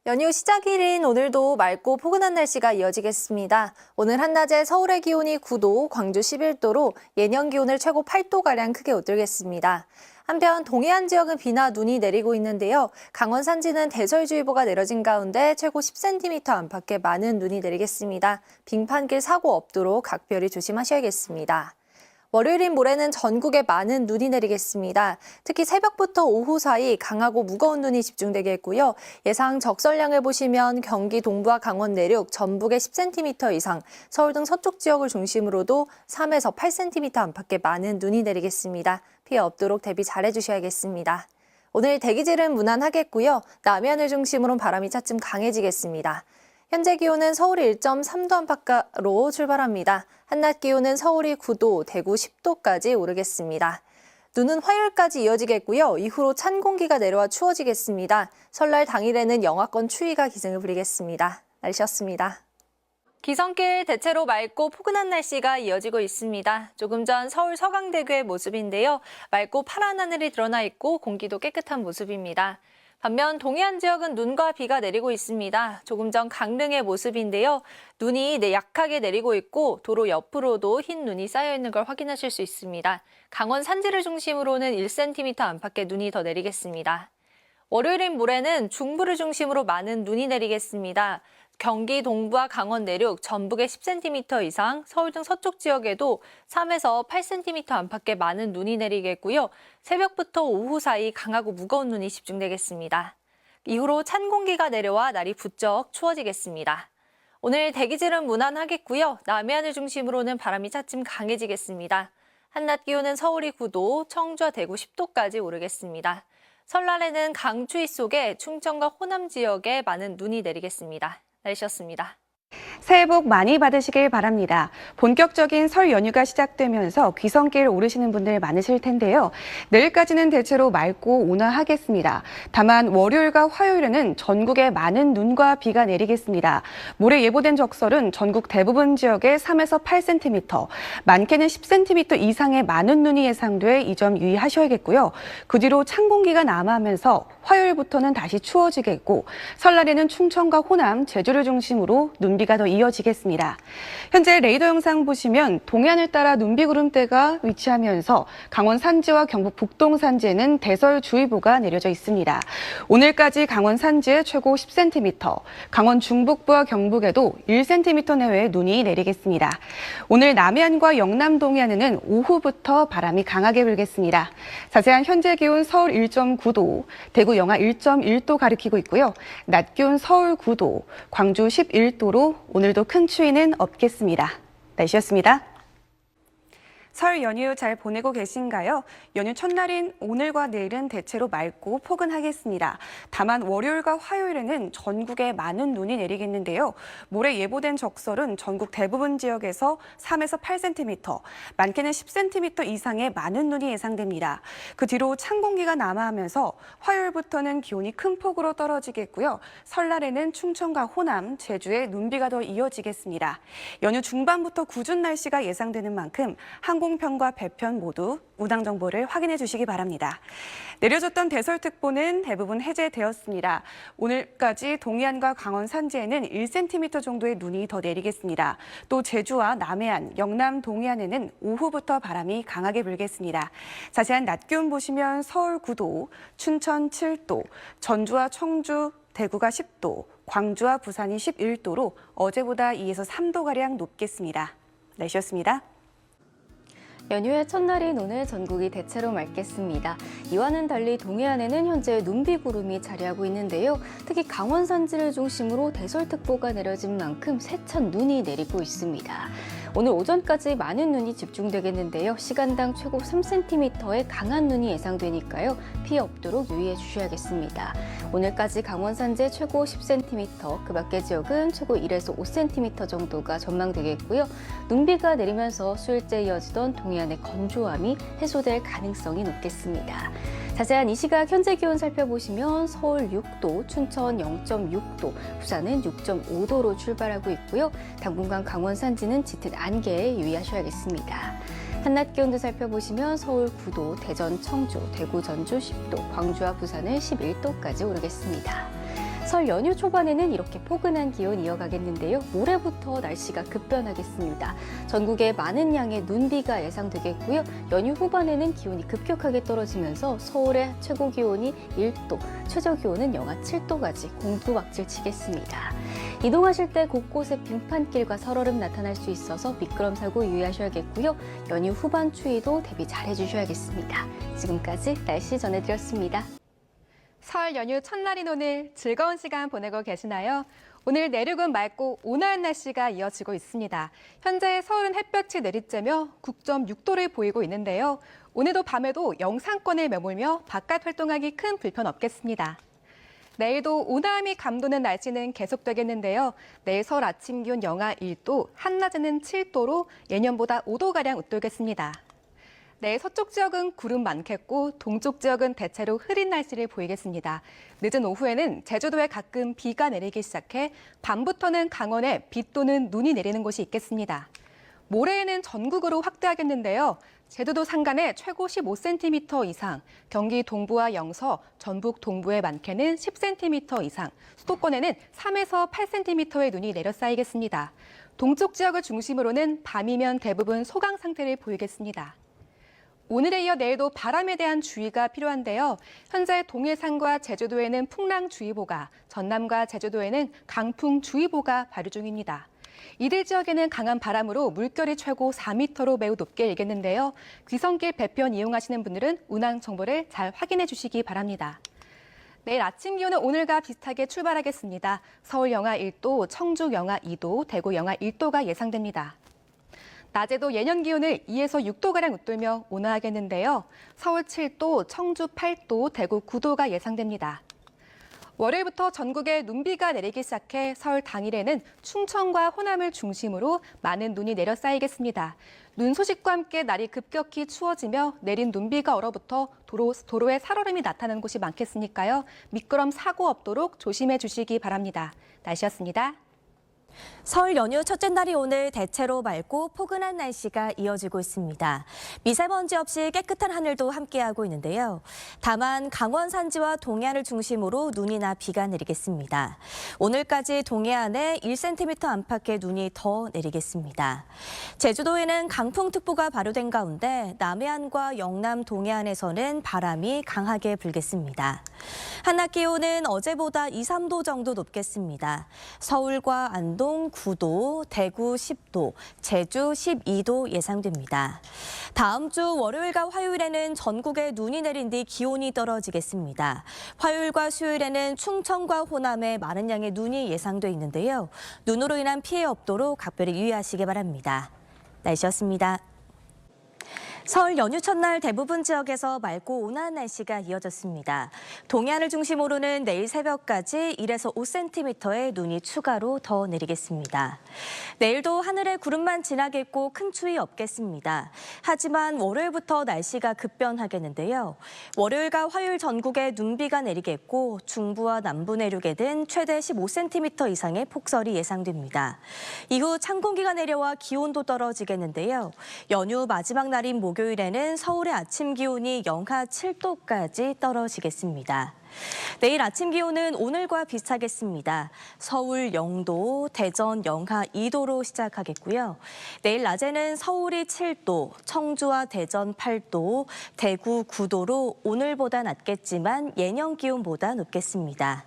연휴 시작일인 오늘도 맑고 포근한 날씨가 이어지겠습니다. 오늘 한낮에 서울의 기온이 9도, 광주 11도로 예년 기온을 최고 8도가량 크게 웃돌겠습니다. 한편 동해안 지역은 비나 눈이 내리고 있는데요. 강원 산지는 대설주의보가 내려진 가운데 최고 10cm 안팎의 많은 눈이 내리겠습니다. 빙판길 사고 없도록 각별히 조심하셔야겠습니다. 월요일인 모레는 전국에 많은 눈이 내리겠습니다. 특히 새벽부터 오후 사이 강하고 무거운 눈이 집중되겠고요. 예상 적설량을 보시면 경기 동부와 강원 내륙, 전북에 10cm 이상, 서울 등 서쪽 지역을 중심으로도 3에서 8cm 안팎의 많은 눈이 내리겠습니다. 피해 없도록 대비 잘해주셔야겠습니다. 오늘 대기질은 무난하겠고요. 남해안을 중심으로 바람이 차츰 강해지겠습니다. 현재 기온은 서울이 1.3도 안팎으로 출발합니다. 한낮 기온은 서울이 9도, 대구 10도까지 오르겠습니다. 눈은 화요일까지 이어지겠고요. 이후로 찬 공기가 내려와 추워지겠습니다. 설날 당일에는 영하권 추위가 기승을 부리겠습니다. 날씨였습니다. 기성길 대체로 맑고 포근한 날씨가 이어지고 있습니다. 조금 전 서울 서강대교의 모습인데요. 맑고 파란 하늘이 드러나 있고 공기도 깨끗한 모습입니다. 반면 동해안 지역은 눈과 비가 내리고 있습니다. 조금 전 강릉의 모습인데요. 눈이 약하게 내리고 있고 도로 옆으로도 흰 눈이 쌓여 있는 걸 확인하실 수 있습니다. 강원 산지를 중심으로는 1cm 안팎의 눈이 더 내리겠습니다. 월요일인 모레는 중부를 중심으로 많은 눈이 내리겠습니다. 경기 동부와 강원 내륙, 전북에 10cm 이상, 서울 등 서쪽 지역에도 3에서 8cm 안팎의 많은 눈이 내리겠고요. 새벽부터 오후 사이 강하고 무거운 눈이 집중되겠습니다. 이후로 찬 공기가 내려와 날이 부쩍 추워지겠습니다. 오늘 대기질은 무난하겠고요. 남해안을 중심으로는 바람이 차츰 강해지겠습니다. 한낮 기온은 서울이 9도, 청주와 대구 10도까지 오르겠습니다. 설날에는 강추위 속에 충청과 호남 지역에 많은 눈이 내리겠습니다. 날씨였습니다. 새해 복 많이 받으시길 바랍니다. 본격적인 설 연휴가 시작되면서 귀성길 오르시는 분들 많으실 텐데요. 내일까지는 대체로 맑고 온화하겠습니다. 다만 월요일과 화요일에는 전국에 많은 눈과 비가 내리겠습니다. 모레 예보된 적설은 전국 대부분 지역에 3에서 8cm, 많게는 10cm 이상의 많은 눈이 예상돼 이 점 유의하셔야겠고요. 그 뒤로 찬 공기가 남하하면서 화요일부터는 다시 추워지겠고 설날에는 충청과 호남, 제주를 중심으로 눈비가 더 이어지겠습니다. 현재 레이더 영상 보시면 동해안을 따라 눈비 구름대가 위치하면서 강원 산지와 경북 북동 산지에는 대설주의보가 내려져 있습니다. 오늘까지 강원 산지에 최고 10cm, 강원 중북부와 경북에도 1cm 내외의 눈이 내리겠습니다. 오늘 남해안과 영남 동해안에는 오후부터 바람이 강하게 불겠습니다. 자세한 현재 기온 서울 1.9도, 대구 영하 1.1도 가리키고 있고요. 낮 기온 서울 9도, 광주 11도로 오늘도 큰 추위는 없겠습니다. 날씨였습니다. 설 연휴 잘 보내고 계신가요? 연휴 첫날인 오늘과 내일은 대체로 맑고 포근하겠습니다. 다만 월요일과 화요일에는 전국에 많은 눈이 내리겠는데요. 모레 예보된 적설은 전국 대부분 지역에서 3에서 8cm, 많게는 10cm 이상의 많은 눈이 예상됩니다. 그 뒤로 찬 공기가 남하하면서 화요일부터는 기온이 큰 폭으로 떨어지겠고요. 설날에는 충청과 호남, 제주에 눈비가 더 이어지겠습니다. 연휴 중반부터 궂은 날씨가 예상되는 만큼 항공편과 배편 모두 운항 정보를 확인해 주시기 바랍니다. 내려졌던 대설특보는 대부분 해제되었습니다. 오늘까지 동해안과 강원 산지에는 1cm 정도의 눈이 더 내리겠습니다. 또 제주와 남해안, 영남 동해안에는 오후부터 바람이 강하게 불겠습니다. 자세한 낮 기온 보시면 서울 9도, 춘천 7도, 전주와 청주, 대구가 10도, 광주와 부산이 11도로 어제보다 2에서 3도가량 높겠습니다. 날씨였습니다. 연휴의 첫날인 오늘 전국이 대체로 맑겠습니다. 이와는 달리 동해안에는 현재 눈비구름이 자리하고 있는데요. 특히 강원 산지를 중심으로 대설특보가 내려진 만큼 세찬 눈이 내리고 있습니다. 오늘 오전까지 많은 눈이 집중되겠는데요. 시간당 최고 3cm의 강한 눈이 예상되니까요. 피해 없도록 유의해 주셔야겠습니다. 오늘까지 강원 산지 최고 10cm, 그 밖의 지역은 최고 1에서 5cm 정도가 전망되겠고요. 눈비가 내리면서 수일째 이어지던 동해안의 건조함이 해소될 가능성이 높겠습니다. 자세한 이 시각 현재 기온 살펴보시면 서울 6도, 춘천 0.6도, 부산은 6.5도로 출발하고 있고요. 당분간 강원 산지는 짙은 안개에 유의하셔야겠습니다. 한낮 기온도 살펴보시면 서울 9도, 대전, 청주, 대구, 전주 10도, 광주와 부산은 11도까지 오르겠습니다. 설 연휴 초반에는 이렇게 포근한 기온 이어가겠는데요. 모레부터 날씨가 급변하겠습니다. 전국에 많은 양의 눈비가 예상되겠고요. 연휴 후반에는 기온이 급격하게 떨어지면서 서울의 최고 기온이 1도, 최저 기온은 영하 7도까지 공두박질 치겠습니다. 이동하실 때 곳곳에 빙판길과 살얼음 나타날 수 있어서 미끄럼 사고 유의하셔야겠고요. 연휴 후반 추위도 대비 잘 해주셔야겠습니다. 지금까지 날씨 전해드렸습니다. 설 연휴 첫날인 오늘 즐거운 시간 보내고 계시나요? 오늘 내륙은 맑고 온화한 날씨가 이어지고 있습니다. 현재 서울은 햇볕이 내리쬐며 9.6도를 보이고 있는데요. 오늘도 밤에도 영상권에 머물며 바깥 활동하기 큰 불편 없겠습니다. 내일도 온화함이 감도는 날씨는 계속되겠는데요. 내일 서울 아침 기온 영하 1도, 한낮에는 7도로 예년보다 5도가량 웃돌겠습니다. 내일 서쪽 지역은 구름 많겠고 동쪽 지역은 대체로 흐린 날씨를 보이겠습니다. 늦은 오후에는 제주도에 가끔 비가 내리기 시작해 밤부터는 강원에 비 또는 눈이 내리는 곳이 있겠습니다. 모레에는 전국으로 확대하겠는데요. 제주도 산간에 최고 15cm 이상, 경기 동부와 영서, 전북 동부에 많게는 10cm 이상, 수도권에는 3에서 8cm의 눈이 내려 쌓이겠습니다. 동쪽 지역을 중심으로는 밤이면 대부분 소강 상태를 보이겠습니다. 오늘에 이어 내일도 바람에 대한 주의가 필요한데요. 현재 동해상과 제주도에는 풍랑주의보가, 전남과 제주도에는 강풍주의보가 발효 중입니다. 이들 지역에는 강한 바람으로 물결이 최고 4m로 매우 높게 일겠는데요. 귀성길 배편 이용하시는 분들은 운항 정보를 잘 확인해 주시기 바랍니다. 내일 아침 기온은 오늘과 비슷하게 출발하겠습니다. 서울 영하 1도, 청주 영하 2도, 대구 영하 1도가 예상됩니다. 낮에도 예년 기온을 2에서 6도가량 웃돌며 온화하겠는데요. 서울 7도, 청주 8도, 대구 9도가 예상됩니다. 월요일부터 전국에 눈비가 내리기 시작해 설 당일에는 충청과 호남을 중심으로 많은 눈이 내려 쌓이겠습니다. 눈 소식과 함께 날이 급격히 추워지며 내린 눈비가 얼어붙어 도로에 살얼음이 나타나는 곳이 많겠으니까요. 미끄럼 사고 없도록 조심해 주시기 바랍니다. 날씨였습니다. 설 연휴 첫째 날이 오늘 대체로 맑고 포근한 날씨가 이어지고 있습니다. 미세먼지 없이 깨끗한 하늘도 함께하고 있는데요. 다만 강원 산지와 동해안을 중심으로 눈이나 비가 내리겠습니다. 오늘까지 동해안에 1cm 안팎의 눈이 더 내리겠습니다. 제주도에는 강풍특보가 발효된 가운데 남해안과 영남 동해안에서는 바람이 강하게 불겠습니다. 한낮 기온은 어제보다 2, 3도 정도 높겠습니다. 서울과 안동 9도, 대구 10도, 제주 12도 예상됩니다. 다음 주 월요일과 화요일에는 전국에 눈이 내린 뒤 기온이 떨어지겠습니다. 화요일과 수요일에는 충청과 호남에 많은 양의 눈이 예상돼 있는데요. 눈으로 인한 피해 없도록 각별히 유의하시기 바랍니다. 날씨였습니다. 설 연휴 첫날 대부분 지역에서 맑고 온화한 날씨가 이어졌습니다. 동해안을 중심으로는 내일 새벽까지 1에서 5cm의 눈이 추가로 더 내리겠습니다. 내일도 하늘에 구름만 지나겠고 큰 추위 없겠습니다. 하지만 월요일부터 날씨가 급변하겠는데요. 월요일과 화요일 전국에 눈비가 내리겠고 중부와 남부 내륙에는 최대 15cm 이상의 폭설이 예상됩니다. 이후 찬 공기가 내려와 기온도 떨어지겠는데요. 연휴 마지막 날인 목요일에는 서울의 아침 기온이 영하 7도까지 떨어지겠습니다. 내일 아침 기온은 오늘과 비슷하겠습니다. 서울 0도, 대전 영하 2도로 시작하겠고요. 내일 낮에는 서울이 7도, 청주와 대전 8도, 대구 9도로 오늘보다 낮겠지만 예년 기온보다 높겠습니다.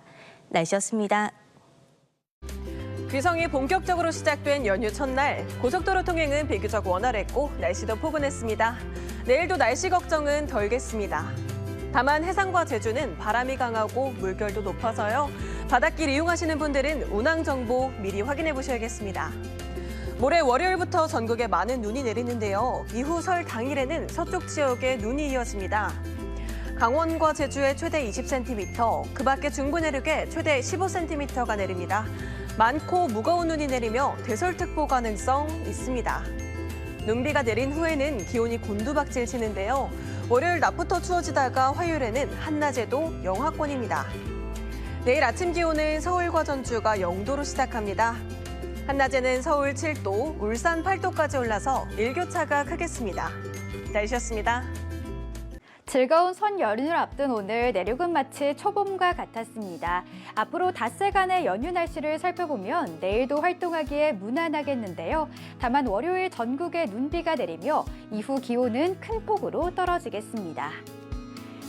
날씨였습니다. 귀성이 본격적으로 시작된 연휴 첫날, 고속도로 통행은 비교적 원활했고 날씨도 포근했습니다. 내일도 날씨 걱정은 덜겠습니다. 다만 해상과 제주는 바람이 강하고 물결도 높아서요. 바닷길 이용하시는 분들은 운항 정보 미리 확인해 보셔야겠습니다. 모레 월요일부터 전국에 많은 눈이 내리는데요. 이후 설 당일에는 서쪽 지역에 눈이 이어집니다. 강원과 제주에 최대 20cm, 그 밖에 중부 내륙에 최대 15cm가 내립니다. 많고 무거운 눈이 내리며 대설특보 가능성 있습니다. 눈비가 내린 후에는 기온이 곤두박질 치는데요. 월요일 낮부터 추워지다가 화요일에는 한낮에도 영하권입니다. 내일 아침 기온은 서울과 전주가 0도로 시작합니다. 한낮에는 서울 7도, 울산 8도까지 올라서 일교차가 크겠습니다. 날씨였습니다. 즐거운 설 연휴를 앞둔 오늘 내륙은 마치 초봄과 같았습니다. 앞으로 닷새간의 연휴 날씨를 살펴보면 내일도 활동하기에 무난하겠는데요. 다만 월요일 전국에 눈비가 내리며 이후 기온은 큰 폭으로 떨어지겠습니다.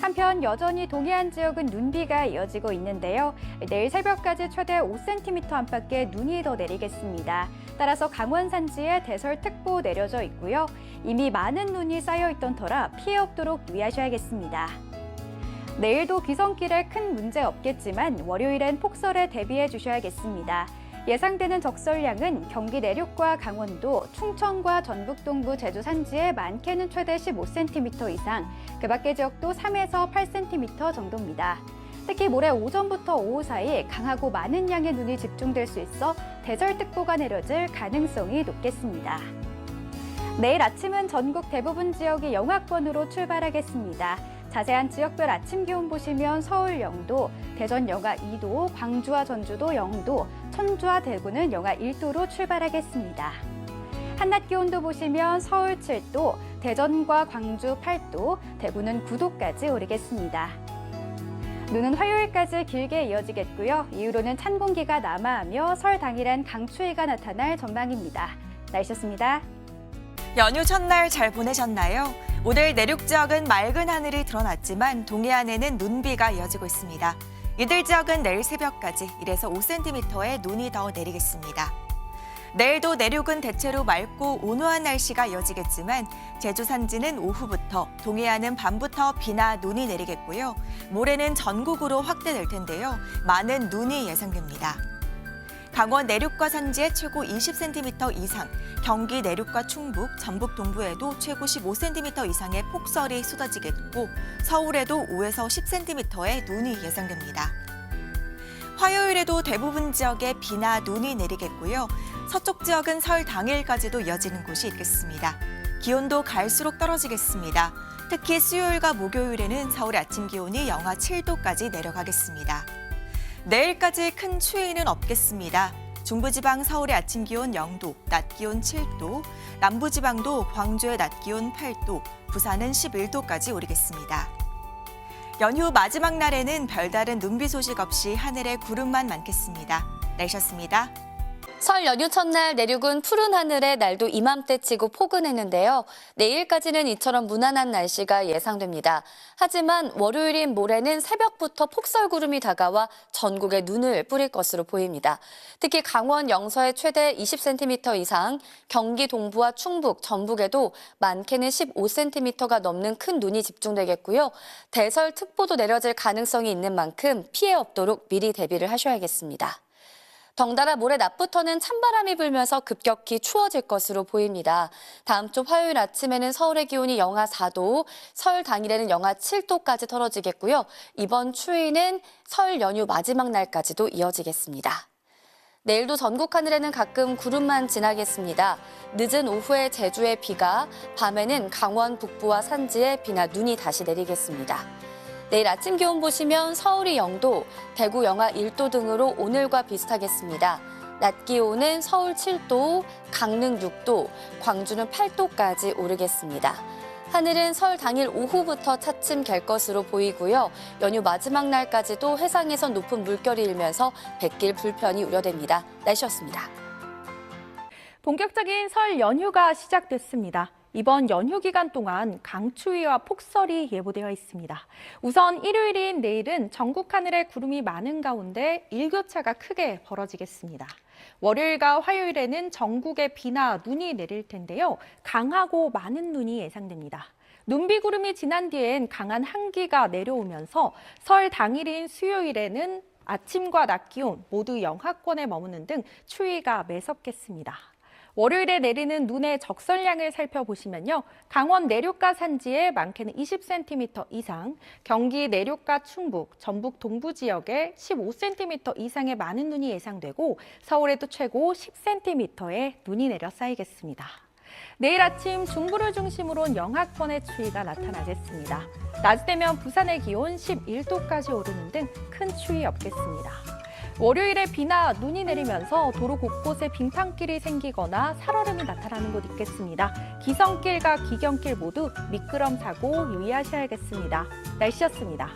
한편 여전히 동해안 지역은 눈비가 이어지고 있는데요. 내일 새벽까지 최대 5cm 안팎의 눈이 더 내리겠습니다. 따라서 강원 산지에 대설특보 내려져 있고요. 이미 많은 눈이 쌓여있던 터라 피해 없도록 유의하셔야겠습니다. 내일도 귀성길에 큰 문제 없겠지만 월요일엔 폭설에 대비해 주셔야겠습니다. 예상되는 적설량은 경기 내륙과 강원도, 충청과 전북 동부, 제주 산지에 많게는 최대 15cm 이상, 그 밖의 지역도 3에서 8cm 정도입니다. 특히 모레 오전부터 오후 사이 강하고 많은 양의 눈이 집중될 수 있어 대설특보가 내려질 가능성이 높겠습니다. 내일 아침은 전국 대부분 지역이 영하권으로 출발하겠습니다. 자세한 지역별 아침 기온 보시면 서울 0도, 대전 영하 2도, 광주와 전주도 0도, 천주와 대구는 영하 1도로 출발하겠습니다. 한낮 기온도 보시면 서울 7도, 대전과 광주 8도, 대구는 9도까지 오르겠습니다. 눈은 화요일까지 길게 이어지겠고요. 이후로는 찬 공기가 남하하며 설 당일엔 강추위가 나타날 전망입니다. 날씨였습니다. 연휴 첫날 잘 보내셨나요? 오늘 내륙 지역은 맑은 하늘이 드러났지만 동해안에는 눈비가 이어지고 있습니다. 이들 지역은 내일 새벽까지 1에서 5cm의 눈이 더 내리겠습니다. 내일도 내륙은 대체로 맑고 온화한 날씨가 이어지겠지만 제주 산지는 오후부터, 동해안은 밤부터 비나 눈이 내리겠고요. 모레는 전국으로 확대될 텐데요. 많은 눈이 예상됩니다. 강원 내륙과 산지에 최고 20cm 이상, 경기 내륙과 충북, 전북 동부에도 최고 15cm 이상의 폭설이 쏟아지겠고 서울에도 5에서 10cm의 눈이 예상됩니다. 화요일에도 대부분 지역에 비나 눈이 내리겠고요. 서쪽 지역은 설 당일까지도 이어지는 곳이 있겠습니다. 기온도 갈수록 떨어지겠습니다. 특히 수요일과 목요일에는 서울의 아침 기온이 영하 7도까지 내려가겠습니다. 내일까지 큰 추위는 없겠습니다. 중부지방 서울의 아침 기온 0도, 낮 기온 7도, 남부지방도 광주의 낮 기온 8도, 부산은 11도까지 오르겠습니다. 연휴 마지막 날에는 별다른 눈비 소식 없이 하늘에 구름만 많겠습니다. 날씨였습니다. 설 연휴 첫날 내륙은 푸른 하늘에 날도 이맘때 치고 포근했는데요. 내일까지는 이처럼 무난한 날씨가 예상됩니다. 하지만 월요일인 모레는 새벽부터 폭설구름이 다가와 전국에 눈을 뿌릴 것으로 보입니다. 특히 강원 영서에 최대 20cm 이상, 경기 동부와 충북, 전북에도 많게는 15cm가 넘는 큰 눈이 집중되겠고요. 대설특보도 내려질 가능성이 있는 만큼 피해 없도록 미리 대비를 하셔야겠습니다. 덩달아 모레 낮부터는 찬바람이 불면서 급격히 추워질 것으로 보입니다. 다음 주 화요일 아침에는 서울의 기온이 영하 4도, 설 당일에는 영하 7도까지 떨어지겠고요. 이번 추위는 설 연휴 마지막 날까지도 이어지겠습니다. 내일도 전국 하늘에는 가끔 구름만 지나겠습니다. 늦은 오후에 제주에 비가, 밤에는 강원 북부와 산지에 비나 눈이 다시 내리겠습니다. 내일 아침 기온 보시면 서울이 0도, 대구 영하 1도 등으로 오늘과 비슷하겠습니다. 낮 기온은 서울 7도, 강릉 6도, 광주는 8도까지 오르겠습니다. 하늘은 설 당일 오후부터 차츰 갤 것으로 보이고요. 연휴 마지막 날까지도 해상에선 높은 물결이 일면서 뱃길 불편이 우려됩니다. 날씨였습니다. 본격적인 설 연휴가 시작됐습니다. 이번 연휴 기간 동안 강추위와 폭설이 예보되어 있습니다. 우선 일요일인 내일은 전국 하늘에 구름이 많은 가운데 일교차가 크게 벌어지겠습니다. 월요일과 화요일에는 전국에 비나 눈이 내릴 텐데요. 강하고 많은 눈이 예상됩니다. 눈비구름이 지난 뒤엔 강한 한기가 내려오면서 설 당일인 수요일에는 아침과 낮 기온 모두 영하권에 머무는 등 추위가 매섭겠습니다. 월요일에 내리는 눈의 적설량을 살펴보시면요. 강원 내륙과 산지에 많게는 20cm 이상, 경기 내륙과 충북, 전북 동부 지역에 15cm 이상의 많은 눈이 예상되고 서울에도 최고 10cm의 눈이 내려 쌓이겠습니다. 내일 아침 중부를 중심으로 영하권의 추위가 나타나겠습니다. 낮이 되면 부산의 기온 11도까지 오르는 등 큰 추위 없겠습니다. 월요일에 비나 눈이 내리면서 도로 곳곳에 빙판길이 생기거나 살얼음이 나타나는 곳 있겠습니다. 기성길과 기경길 모두 미끄럼 사고 유의하셔야겠습니다. 날씨였습니다.